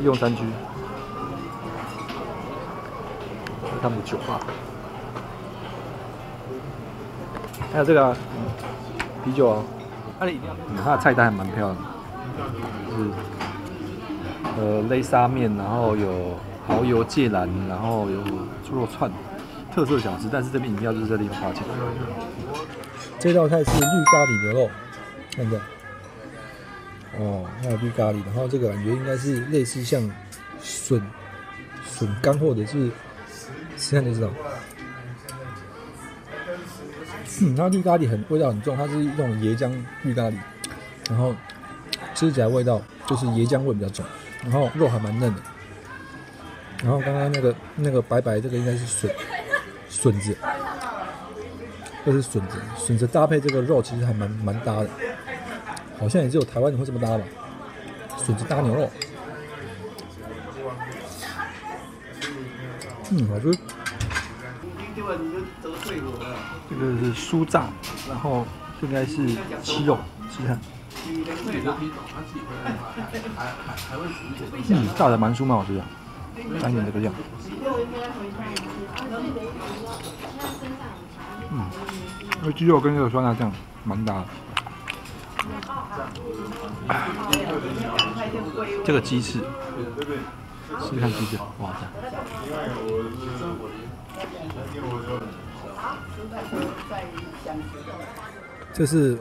用餐区，他们的酒吧，还有这个、啤酒啊，它的菜单还蛮漂亮的，就是擂沙面，然后有蚝油芥蓝，然后有猪肉串，特色小吃，但是这边饮料就是这地方花钱。这道菜是绿咖喱牛肉，看一下。哦，还有绿咖喱，然后这个感觉应该是类似像笋干或者是吃看就知道。它绿咖喱味道很重，它是那种椰浆绿咖喱，然后吃起来味道就是椰浆味比较重，然后肉还蛮嫩的。然后刚刚那个白白这个应该是笋子，这是笋子搭配这个肉其实还蛮搭的。好像也只有台湾人会这么搭吧，笋子搭牛肉，好吃。这个是酥炸，然后这应该是鸡肉，试看。炸的蛮酥蛮好吃的，沾一点这个酱。因为鸡肉跟这个酸辣酱蛮搭的。这个鸡翅，试试看鸡翅，哇塞！这是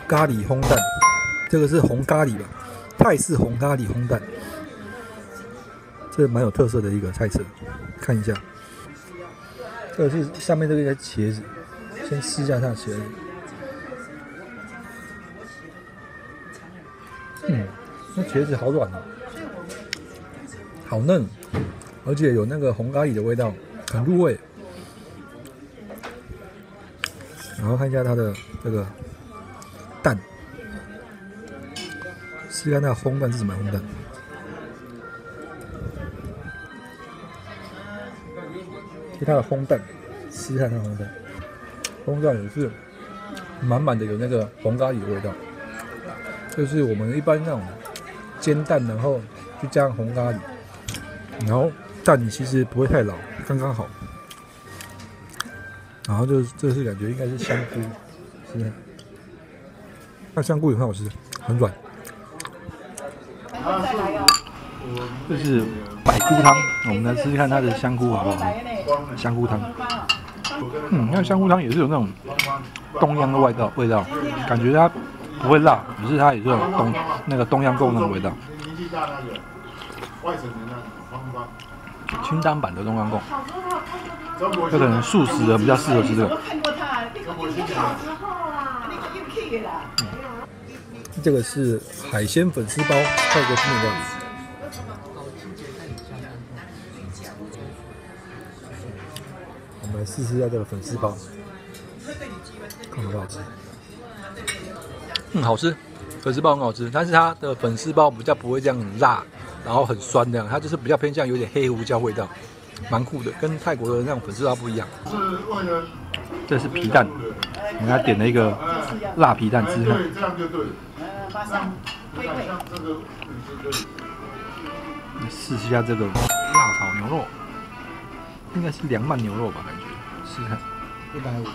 咖喱烘蛋，这个是红咖喱吧？泰式红咖喱烘蛋，这蛮有特色的一个菜色，看一下。这个是下面这个应该是茄子，先试一下它的茄子。那茄子好软哦，好嫩，而且有那个红咖喱的味道，很入味。然后看一下它的这个蛋，试看它的烘蛋是怎么烘蛋。是它的烘蛋，试看它的烘蛋，烘蛋也是满满的有那个红咖喱的味道，就是我们一般那种煎蛋，然后去加上红咖喱，然后蛋其实不会太老，刚刚好。然后这是感觉应该是香菇，是吧？那香菇也很好吃，很软。这是百菇汤，我们来试试看它的香菇好不好？香菇汤，那香菇汤也是有那种东阳的味道，感觉它不会辣，可是它也是有东阳贡那个味道。清淡版的东阳贡，这可能素食的比较适合吃这个。这个是海鲜粉丝包，泰国经典料理。我们来试试一下这个粉丝包，看好不好吃？好吃，粉丝包很好吃，但是它的粉丝包比较不会这样很辣，然后很酸这样，它就是比较偏向有点黑胡椒味道，蛮酷的，跟泰国的那种粉丝包不一样。这是皮蛋，我们还点了一个辣皮蛋吃看。试一下这个辣炒牛肉，应该是凉拌牛肉吧，感觉试看。150。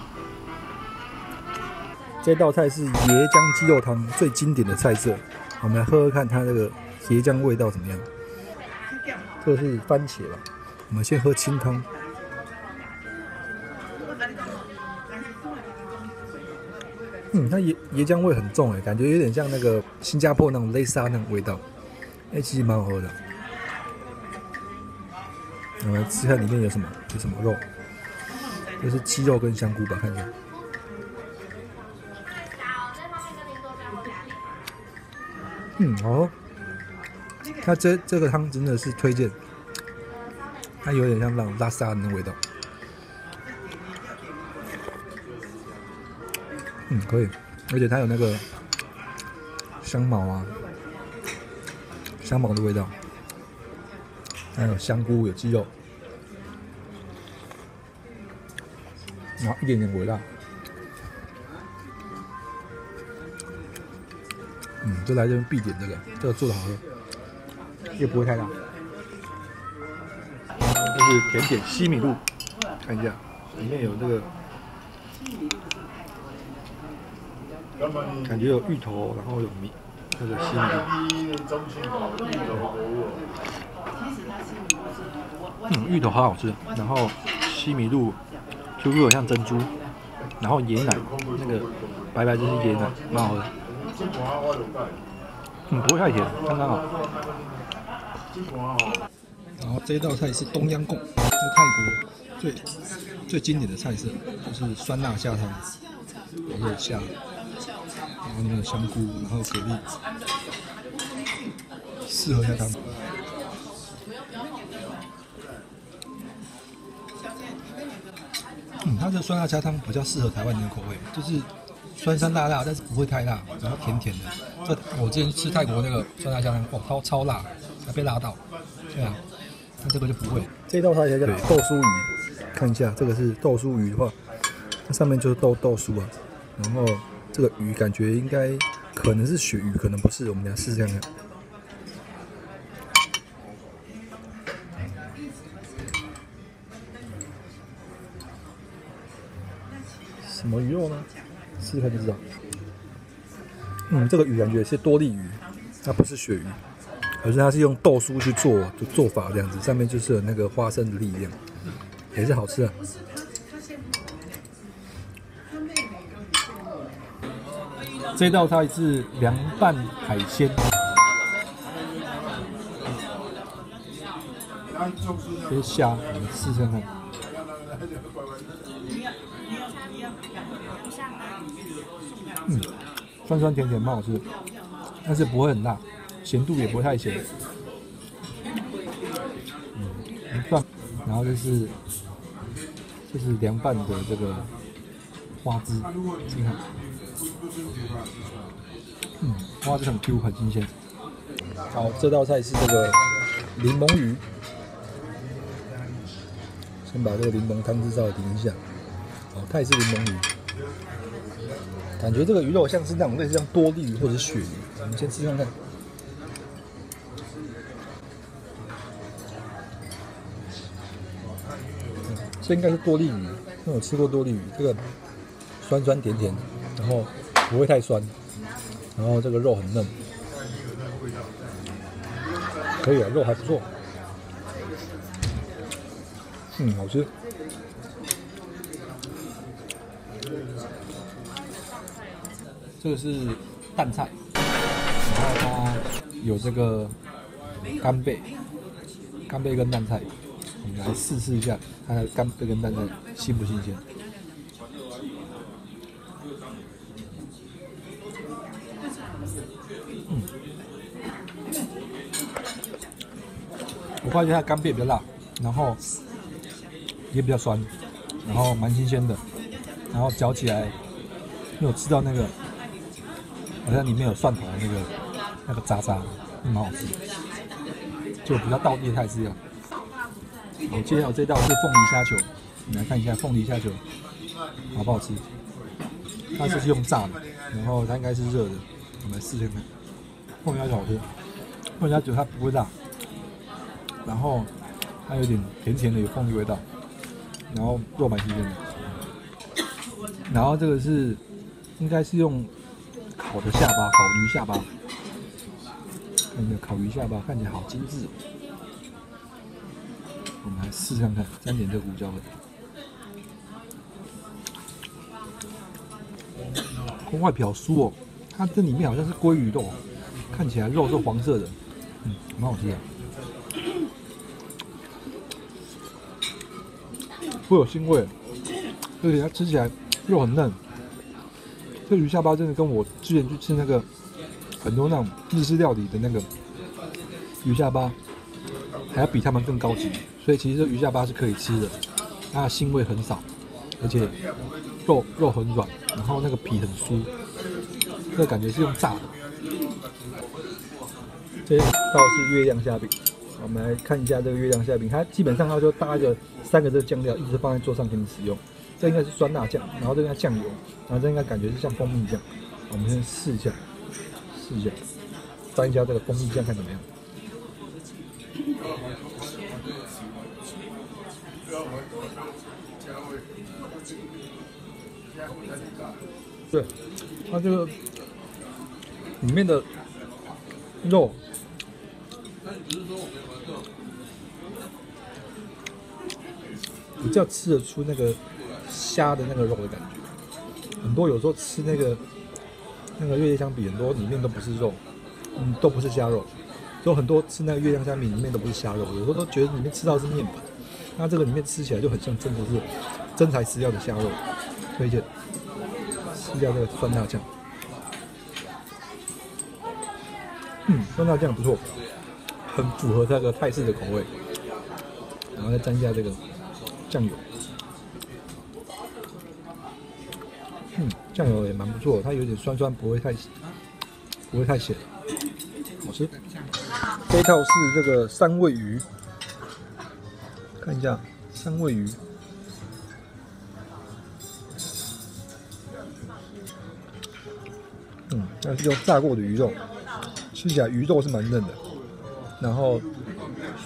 这道菜是椰浆鸡肉汤最经典的菜色，我们来喝喝看它这个椰浆味道怎么样。这个是番茄吧，我们先喝清汤。它椰浆味很重哎，感觉有点像那个新加坡那种擂沙那种味道，其实蛮好喝的。我们来吃看里面有什么肉，就是鸡肉跟香菇吧，看一下。好喝。它这个汤真的是推荐，它有点像那种拉沙的那种味道。可以，而且它有那个香茅啊，香茅的味道，还有香菇，有鸡肉，然后一点点微辣。就来这边必点这个做的好喝。也不会太辣。这是甜点西米露，看一下，里面有这个，感觉有芋头，然后有米，这个西米露。芋头好好吃，然后西米露 QQ 有像珍珠，然后椰奶那个白白就是椰奶，蛮好喝的。不会太甜，刚刚好。然后这一道菜是冬阴功，是泰国最经典的菜色，就是酸辣虾汤，然后虾，然后那个香菇，然后蛤蜊，适合虾汤。它这酸辣虾汤比较适合台湾人的口味，就是酸酸辣辣，但是不会太辣，然后甜甜的。这我之前吃泰国那个酸辣虾汤，哇，超辣，还被辣到。对啊，那这个就不会。这道菜叫豆酥鱼，看一下，这个是豆酥鱼的话，它上面就是豆酥啊，然后这个鱼感觉应该可能是鳕鱼，可能不是，我们来试试看看。什么鱼肉呢？试试看就知道。这个鱼感觉是多利鱼，它不是鳕鱼，可是它是用豆酥去做的做法这样子，上面就是有那个花生的粒这样，也是好吃啊。这道菜是凉拌海鲜，这是虾，我们试试看。酸酸甜甜蛮好吃的，但是不会很辣，咸度也不会太咸。很棒。然后就是凉拌的这个花枝，你看，花枝很 Q 很新鲜。好，这道菜是这个柠檬鱼，先把这个柠檬汤汁稍微淋一下。好，泰式柠檬鱼。感觉这个鱼肉像是那种类似像多利鱼或者是鳕鱼，我们先吃看看。这应该是多利鱼，因为我吃过多利鱼，这个酸酸甜甜，然后不会太酸，然后这个肉很嫩，可以啊，肉还不错，好吃。这个是蛋菜，然后它有这个干贝跟蛋菜，我们来试一下它的干贝跟蛋菜新不新鲜。我发现它干贝比较辣，然后也比较酸，然后蛮新鲜的，然后嚼起来没有吃到那个。好像里面有蒜头的那个渣渣，蛮好吃的，就比较道地的泰式料。我接下来这道是凤梨虾球，你来看一下凤梨虾球好不好吃？它是用炸的，然后它应该是热的，我们来试试看。凤梨虾球好吃，凤梨虾球它不会辣，然后它有点甜甜的，有凤梨味道，然后肉蛮新鲜的。然后这个是应该是用烤的下巴，烤鱼下巴，看一个烤鱼下巴看起来好精致。我们来试看看，沾点这胡椒粉。空外表酥哦，它这里面好像是鲑鱼肉，看起来肉是黄色的，蛮好吃的。会有腥味，而且它吃起来肉很嫩。这鱼下巴真的跟我之前去吃那个很多那种日式料理的那个鱼下巴，还要比他们更高级。所以其实这鱼下巴是可以吃的，它的腥味很少，而且肉很软，然后那个皮很酥，这个感觉是用炸的。这道是月亮虾饼，我们来看一下这个月亮虾饼，它基本上它就搭着3个这个酱料，一直放在桌上给你使用。这应该是酸辣酱，然后这个酱油，然后这应该感觉是像蜂蜜酱。我们先试一下，沾一下这个蜂蜜酱看怎么样。对，它这个里面的肉，比较吃得出那个虾的那个肉的感觉。很多有时候吃那个月叶香饼，很多里面都不是肉，都不是虾肉。有很多吃那个月亮香饼里面都不是虾肉，有时候都觉得里面吃到是面粉。那这个里面吃起来就很像真的是真材实料的虾肉，推荐吃掉这个酸辣酱。酸辣酱不错，很符合那个泰式的口味。然后再沾一下这个酱油，酱油也蛮不错的，它有点酸酸，不会太咸，好吃。这一套是这个三味鱼，看一下三味鱼。那是用炸过的鱼肉，吃起来鱼肉是蛮嫩的，然后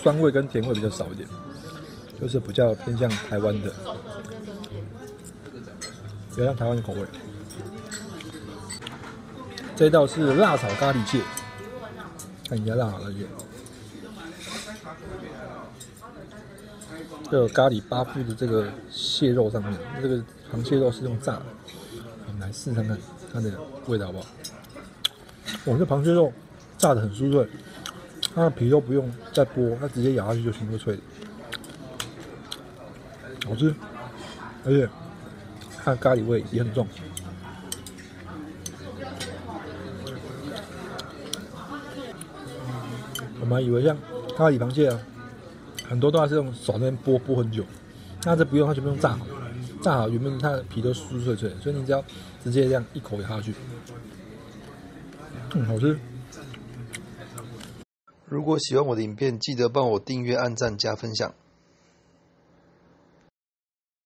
酸味跟甜味比较少一点，就是比较偏向台湾的，比较像台湾的口味。这一道是辣炒咖喱蟹，看一下辣炒咖喱蟹，这个咖喱巴夫的这个蟹肉上面，这个螃蟹肉是用炸的，我们来试看看它的味道好不好。这螃蟹肉炸得很酥脆，它的皮都不用再剥，它直接咬下去就全部脆的，好吃，而且它的咖喱味也很重。我们还以为像咖喱螃蟹啊，很多都还是用手那边剥很久，那这不用，它全部用炸好，炸好原本它的皮都酥脆脆的，所以你只要直接这样一口咬下去，好吃。如果喜欢我的影片，记得帮我订阅、按赞、加分享。